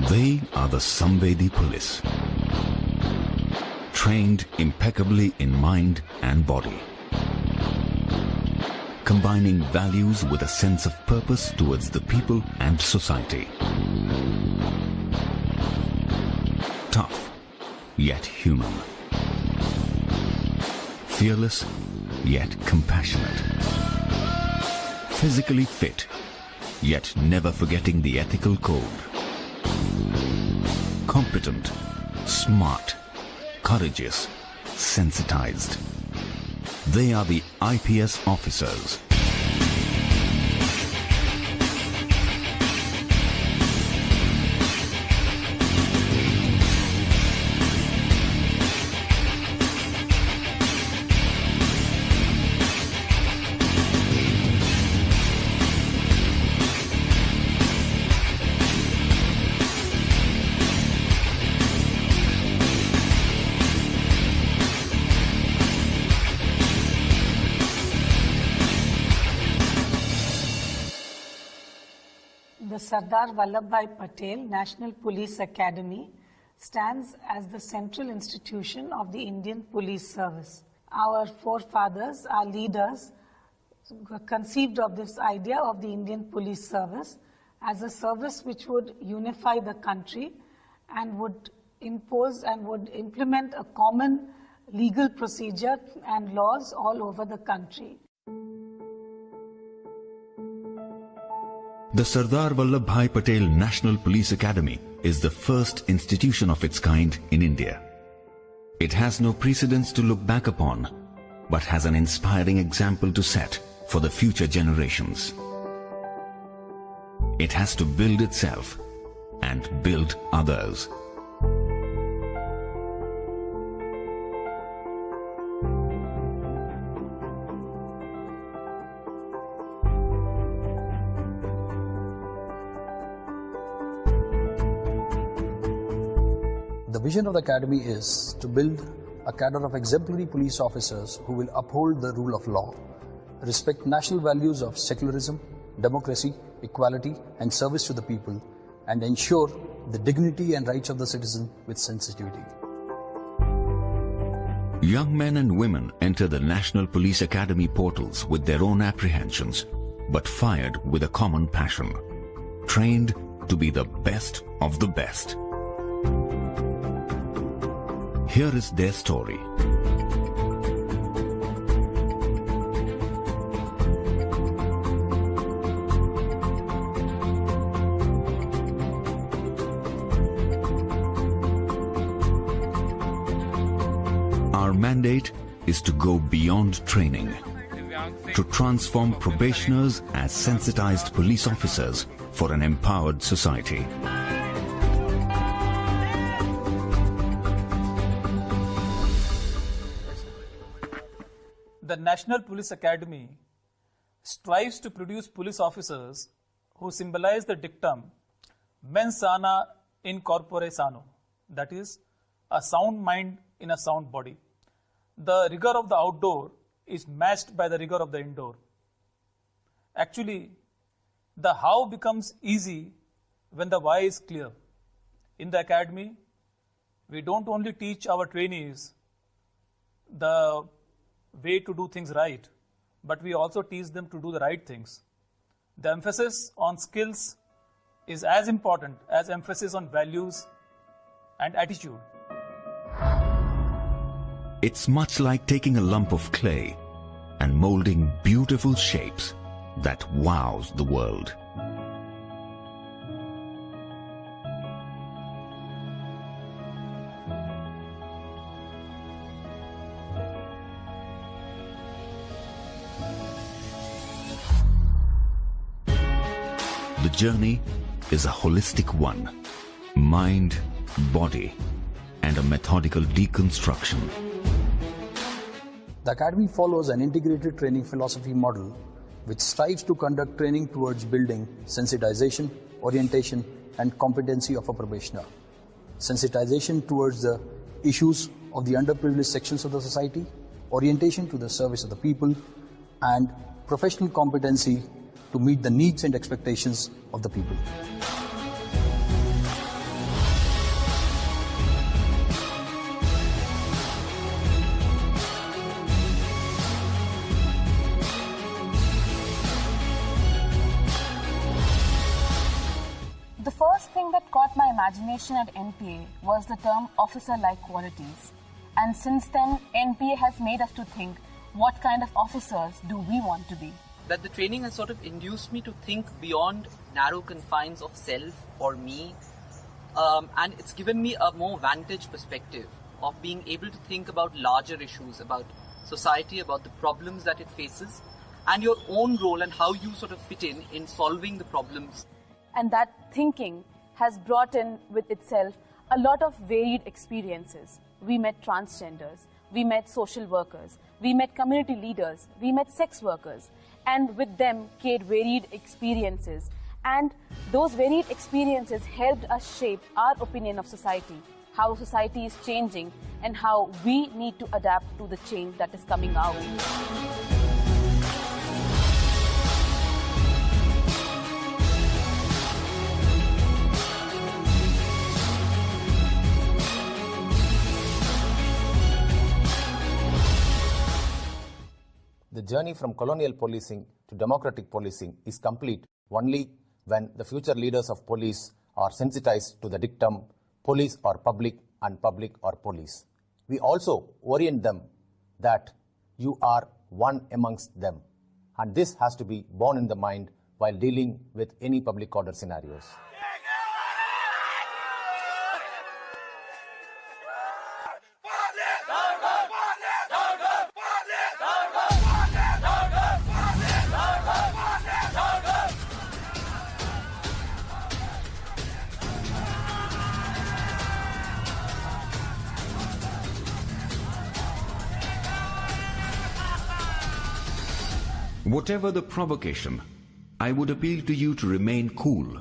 They are the Samvedi police, trained impeccably in mind and body, combining values with a sense of purpose towards the people and society. Tough, yet human. Fearless, yet compassionate. Physically fit, yet never forgetting the ethical code. Competent, smart, courageous, sensitized. They are the IPS officers. The Sardar Vallabhbhai Patel National Police Academy stands as the central institution of the Indian Police Service. Our forefathers, our leaders, conceived of this idea of the Indian Police Service as a service which would unify the country and would impose and would implement a common legal procedure and laws all over the country. The Sardar Vallabhbhai Patel National Police Academy is the first institution of its kind in India. It has no precedents to look back upon, but has an inspiring example to set for the future generations. It has to build itself and build others. The vision of the Academy is to build a cadre of exemplary police officers who will uphold the rule of law, respect national values of secularism, democracy, equality and service to the people, and ensure the dignity and rights of the citizen with sensitivity. Young men and women enter the National Police Academy portals with their own apprehensions, but fired with a common passion, trained to be the best of the best. Here is their story. Our mandate is to go beyond training, to transform probationers as sensitized police officers for an empowered society. The National Police Academy strives to produce police officers who symbolize the dictum mens sana in corpore sano, that is, a sound mind in a sound body. The rigor of the outdoor is matched by the rigor of the indoor. Actually, the how becomes easy when the why is clear. In the academy, we don't only teach our trainees the way to do things right, but we also teach them to do the right things. The emphasis on skills is as important as emphasis on values and attitude. It's much like taking a lump of clay and molding beautiful shapes that wows the world. The journey is a holistic one, mind, body, and a methodical deconstruction. The Academy follows an integrated training philosophy model which strives to conduct training towards building sensitization, orientation, and competency of a probationer. Sensitization towards the issues of the underprivileged sections of the society, orientation to the service of the people, and professional competency to meet the needs and expectations of the people. thing that caught my imagination at NPA was the term officer-like qualities. And since then, NPA has made us to think, what kind of officers do we want to be? That the training has sort of induced me to think beyond narrow confines of self or me, and it's given me a more vantage perspective of being able to think about larger issues, about society, about the problems that it faces, and your own role and how you sort of fit in solving the problems. And that thinking has brought in with itself a lot of varied experiences. We met transgenders, we met social workers, we met community leaders, we met sex workers, and with them came varied experiences. And those varied experiences helped us shape our opinion of society, how society is changing, and how we need to adapt to the change that is coming our way. The journey from colonial policing to democratic policing is complete only when the future leaders of police are sensitized to the dictum, police are public and public are police. We also orient them that you are one amongst them, and this has to be borne in the mind while dealing with any public order scenarios. Whatever the provocation, I would appeal to you to remain cool.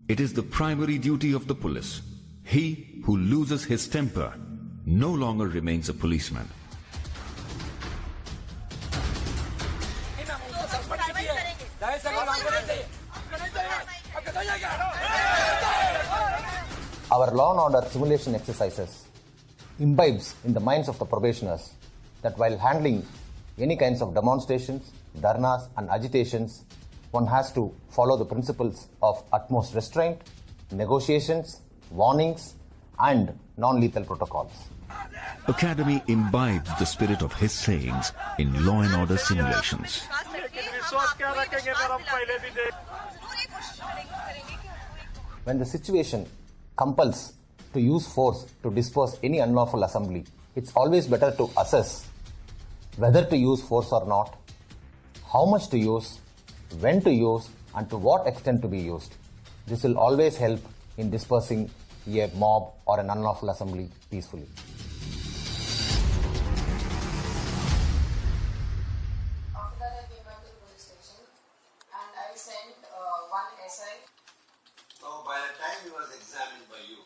It is the primary duty of the police. He who loses his temper no longer remains a policeman. Our law and order simulation exercises imbibes in the minds of the probationers that while handling any kinds of demonstrations, dharnas and agitations, one has to follow the principles of utmost restraint, negotiations, warnings and non-lethal protocols. Academy imbibes the spirit of his sayings in law and order simulations. When the situation compels to use force to disperse any unlawful assembly, it's always better to assess whether to use force or not, how much to use, when to use, and to what extent to be used. This will always help in dispersing a mob or an unlawful assembly peacefully. After that, I came back to the police station and I sent one SI. So by the time he was examined by you,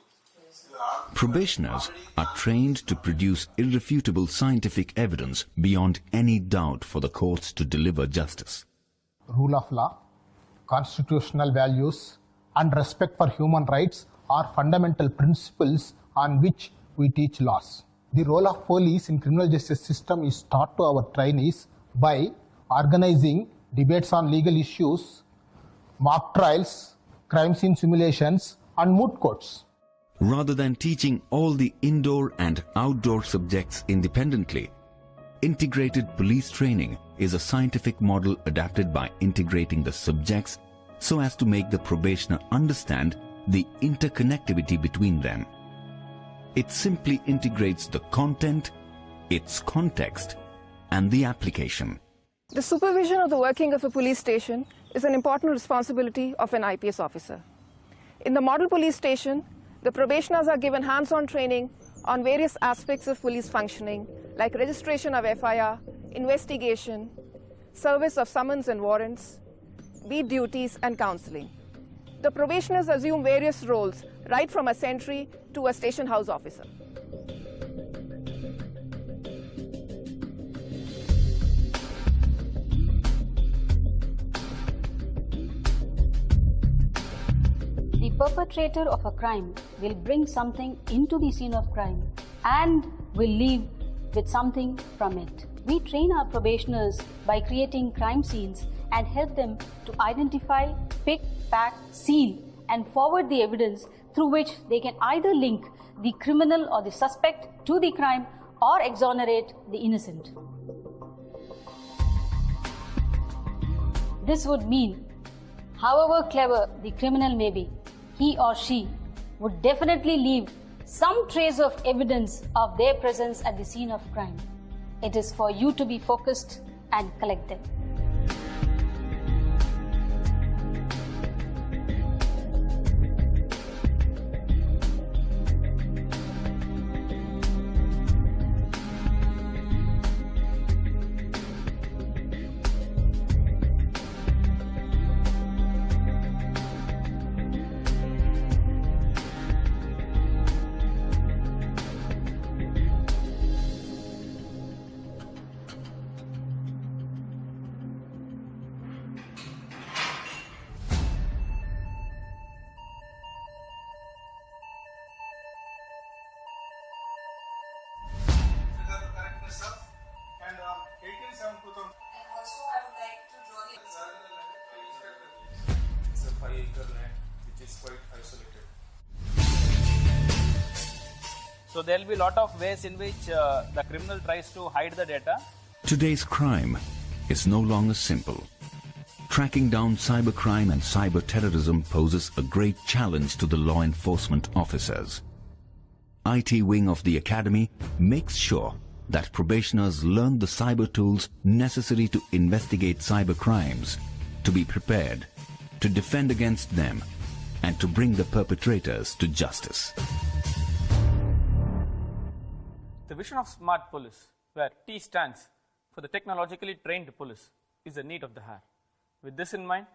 Probationers are trained to produce irrefutable scientific evidence beyond any doubt for the courts to deliver justice. Rule of law, constitutional values, and respect for human rights are fundamental principles on which we teach laws. The role of police in criminal justice system is taught to our trainees by organizing debates on legal issues, mock trials, crime scene simulations, and moot courts. Rather than teaching all the indoor and outdoor subjects independently, integrated police training is a scientific model adapted by integrating the subjects so as to make the probationer understand the interconnectivity between them. It simply integrates the content, its context, and the application. The supervision of the working of a police station is an important responsibility of an IPS officer. In the model police station, the probationers are given hands-on training on various aspects of police functioning, like registration of FIR, investigation, service of summons and warrants, beat duties, and counseling. The probationers assume various roles, right from a sentry to a station house officer. The perpetrator of a crime will bring something into the scene of crime and will leave with something from it. We train our probationers by creating crime scenes and help them to identify, pick, pack, seal and forward the evidence through which they can either link the criminal or the suspect to the crime or exonerate the innocent. This would mean, however clever the criminal may be, he or she would definitely leave some trace of evidence of their presence at the scene of crime. It is for you to be focused and collect them. And 1872,000. And also I would like to draw the It's a 5-acre land which is quite isolated. So there will be a lot of ways in which the criminal tries to hide the data. Today's crime is no longer simple. Tracking down cybercrime and cyber terrorism poses a great challenge to the law enforcement officers. IT wing of the academy makes sure that probationers learn the cyber tools necessary to investigate cyber crimes, to be prepared, to defend against them, and to bring the perpetrators to justice. The vision of smart police, where T stands for the technologically trained police, is the need of the hour. With this in mind,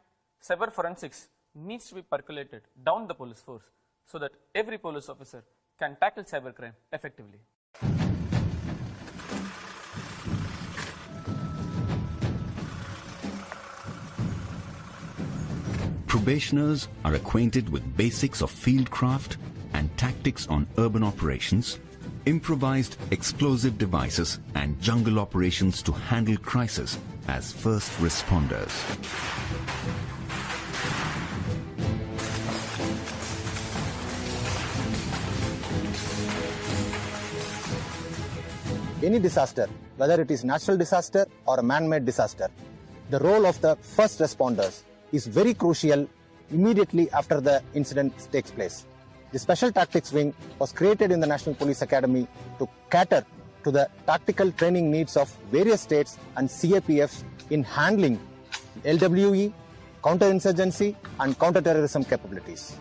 cyber forensics needs to be percolated down the police force so that every police officer can tackle cybercrime effectively. Probationers are acquainted with basics of fieldcraft and tactics on urban operations, improvised explosive devices and jungle operations to handle crisis as first responders. Any disaster, whether it is natural disaster or a man-made disaster, the role of the first responders is very crucial immediately after the incident takes place. The Special Tactics Wing was created in the National Police Academy to cater to the tactical training needs of various states and CAPFs in handling LWE, counterinsurgency and counterterrorism capabilities.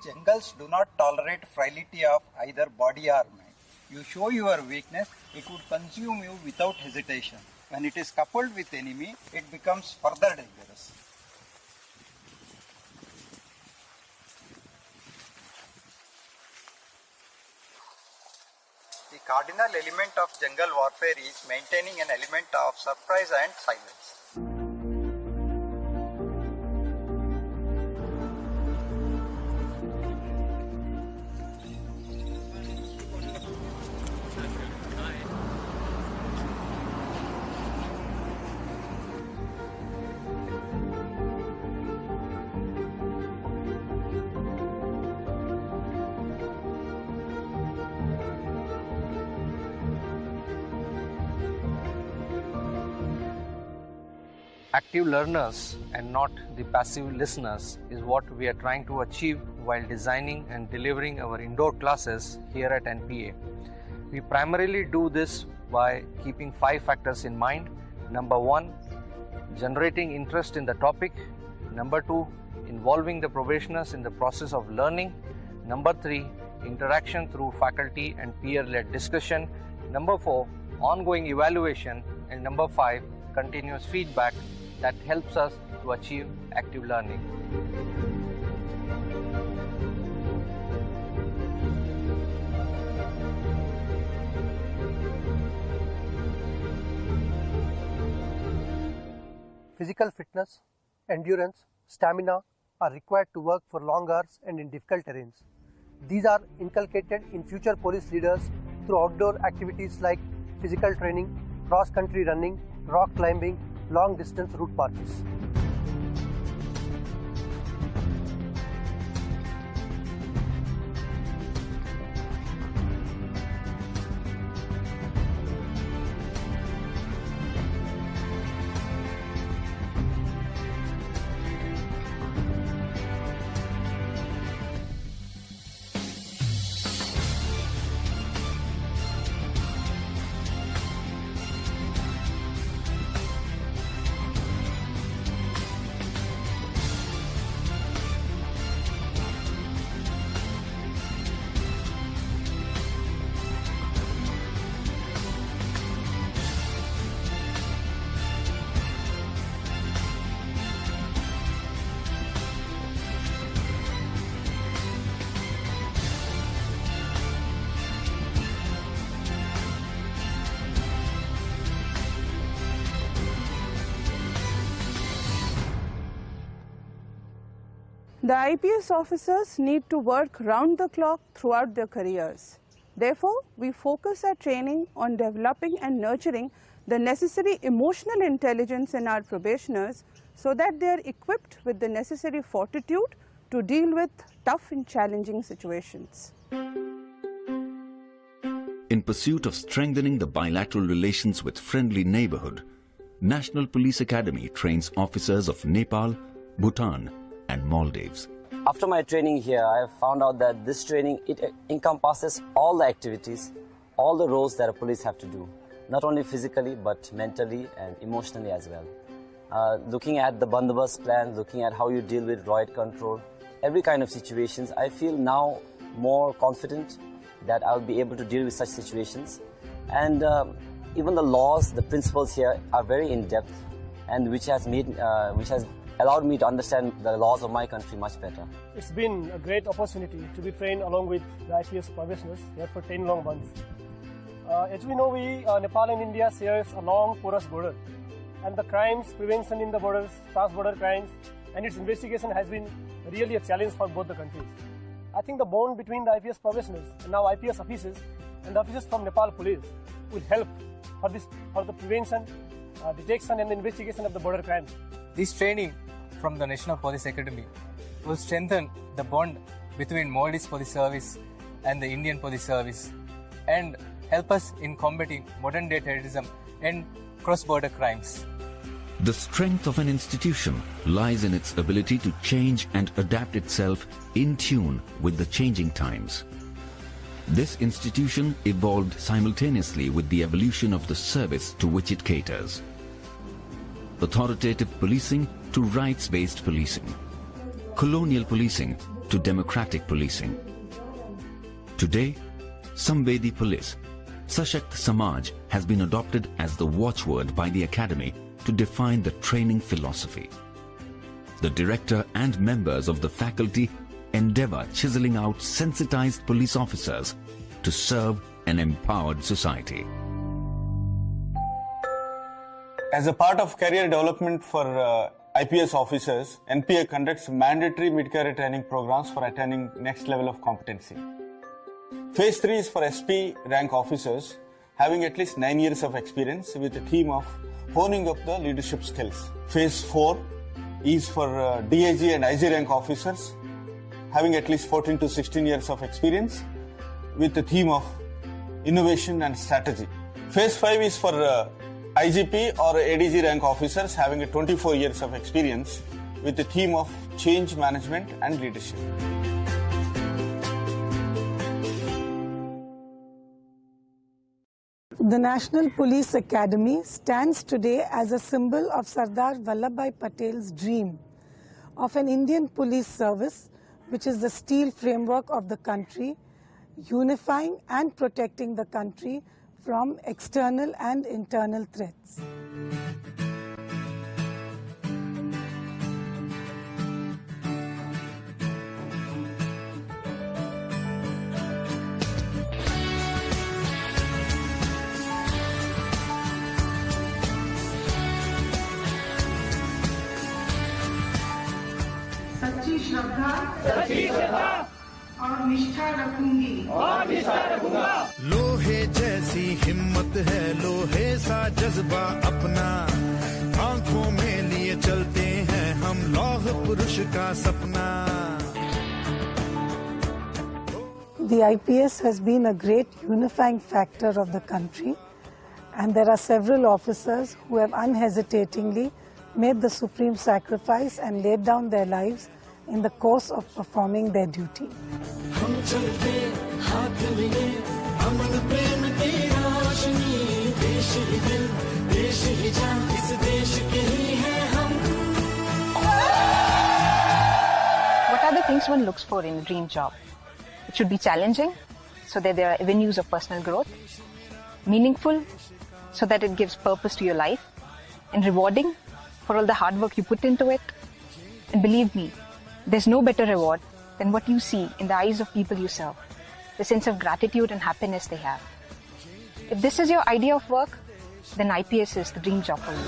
Jungles do not tolerate frailty of either body or mind. You show your weakness, it would consume you without hesitation. When it is coupled with enemy, it becomes further dangerous. The cardinal element of jungle warfare is maintaining an element of surprise and silence. Active learners and not the passive listeners is what we are trying to achieve while designing and delivering our indoor classes here at NPA. We primarily do this by keeping 5 factors in mind. Number 1, generating interest in the topic. Number 2, involving the probationers in the process of learning. Number 3, interaction through faculty and peer-led discussion. Number 4, ongoing evaluation. And number 5, continuous feedback that helps us to achieve active learning. Physical fitness, endurance, stamina are required to work for long hours and in difficult terrains. These are inculcated in future police leaders through outdoor activities like physical training, cross-country running, rock climbing, long-distance route marches. The IPS officers need to work round the clock throughout their careers. Therefore, we focus our training on developing and nurturing the necessary emotional intelligence in our probationers so that they are equipped with the necessary fortitude to deal with tough and challenging situations. In pursuit of strengthening the bilateral relations with friendly neighborhood, National Police Academy trains officers of Nepal, Bhutan, and Maldives. After my training here, I have found out that this training, it encompasses all the activities, all the roles that a police have to do, not only physically but mentally and emotionally as well. Looking at the bandobast plan, looking at how you deal with riot control, every kind of situations, I feel now more confident that I'll be able to deal with such situations. And even the laws, the principles here are very in-depth, and which has allowed me to understand the laws of my country much better. It's been a great opportunity to be trained along with the IPS probationers here for 10 long months. As we know, Nepal and India shares a long porous border, and the crimes prevention in the borders, trans-border crimes, and its investigation has been really a challenge for both the countries. I think the bond between the IPS probationers and now IPS officers and the officers from Nepal Police will help for the prevention, detection and investigation of the border crimes. This training from the National Police Academy will strengthen the bond between Maldives Police Service and the Indian Police Service and help us in combating modern-day terrorism and cross-border crimes. The strength of an institution lies in its ability to change and adapt itself in tune with the changing times. This institution evolved simultaneously with the evolution of the service to which it caters. Authoritative policing to rights-based policing, colonial policing to democratic policing. Today, Samvedi Police, Sashakt Samaj has been adopted as the watchword by the Academy to define the training philosophy. The director and members of the faculty endeavor chiseling out sensitized police officers to serve an empowered society. As a part of career development for IPS officers, NPA conducts mandatory mid-career training programs for attaining next level of competency. Phase 3 is for SP rank officers having at least 9 years of experience with a theme of honing up the leadership skills. Phase 4 is for DIG and IG rank officers having at least 14 to 16 years of experience with the theme of innovation and strategy. Phase 5 is for IGP or ADG rank officers having 24 years of experience with the theme of change management and leadership. The National Police Academy stands today as a symbol of Sardar Vallabhbhai Patel's dream of an Indian police service which is the steel framework of the country, unifying and protecting the country from external and internal threats. सच्ची श्रद्धा और निष्ठा रखूंगी लोहे जैसी हिम्मत है, लोहे सा जज्बा अपना, आंखों में लिए चलते हैं हम लौह पुरुष का सपना। The IPS has been a great unifying factor of the country, and there are several officers who have unhesitatingly made the supreme sacrifice and laid down their lives in the course of performing their duty. What are the things one looks for in a dream job? It should be challenging, so that there are avenues of personal growth, meaningful, so that it gives purpose to your life, and rewarding for all the hard work you put into it. And believe me, there's no better reward than what you see in the eyes of people you serve, the sense of gratitude and happiness they have. If this is your idea of work, then IPS is the dream job for you.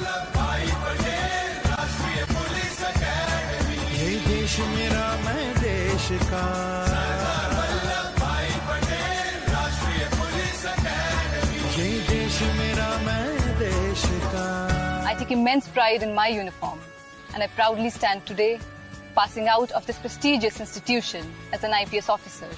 I take immense pride in my uniform, and I proudly stand today passing out of this prestigious institution as an IPS officer,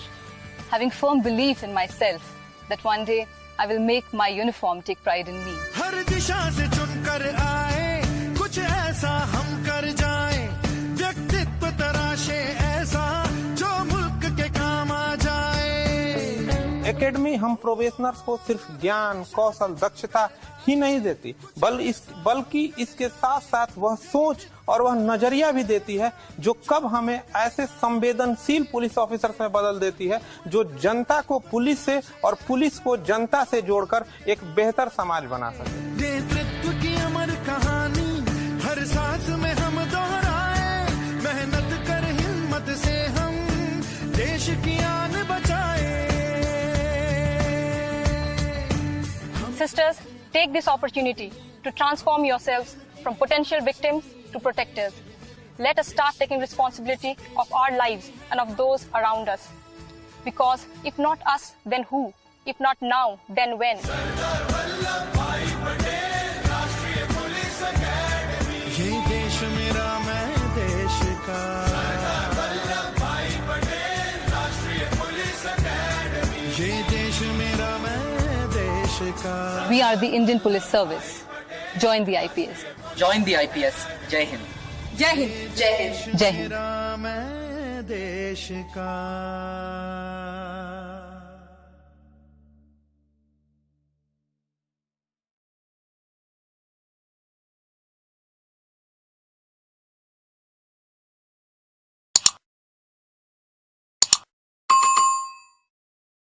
having firm belief in myself that one day I will make my uniform take pride in me. हर दिशा से चुनकर आए, कुछ ऐसा हम कर जाएं, व्यक्तित्व तराशे ऐसा जो मुल्क के काम आ जाए। एकेडमी हम प्रोबेशनर्स को सिर्फ ज्ञान, कौशल, दक्षता ही नहीं देती, बल्कि इसके साथ साथ वह सोच और वह नजरिया भी देती है जो कब हमें ऐसे संवेदनशील पुलिस ऑफिसर में बदल देती है जो जनता को पुलिस से और पुलिस को जनता से जोड़कर एक बेहतर समाज बना सके। नेतृत्व की अमर कहानी हर सांस में हम दोहराए, मेहनत कर हिम्मत से हम देश की आन बचाए। Sisters, take this opportunity to transform yourselves from potential victims to protectors. Let us start taking responsibility of our lives and of those around us. Because if not us, then who? If not now, then when? ये देश मेरा मैं देश का, ये देश मेरा मैं देश का। We are the Indian Police Service. Join the IPS. Join the IPS. Jai Hind. Jai Hind. Jai Hind. Jai Hind. मेरा मैं देश का।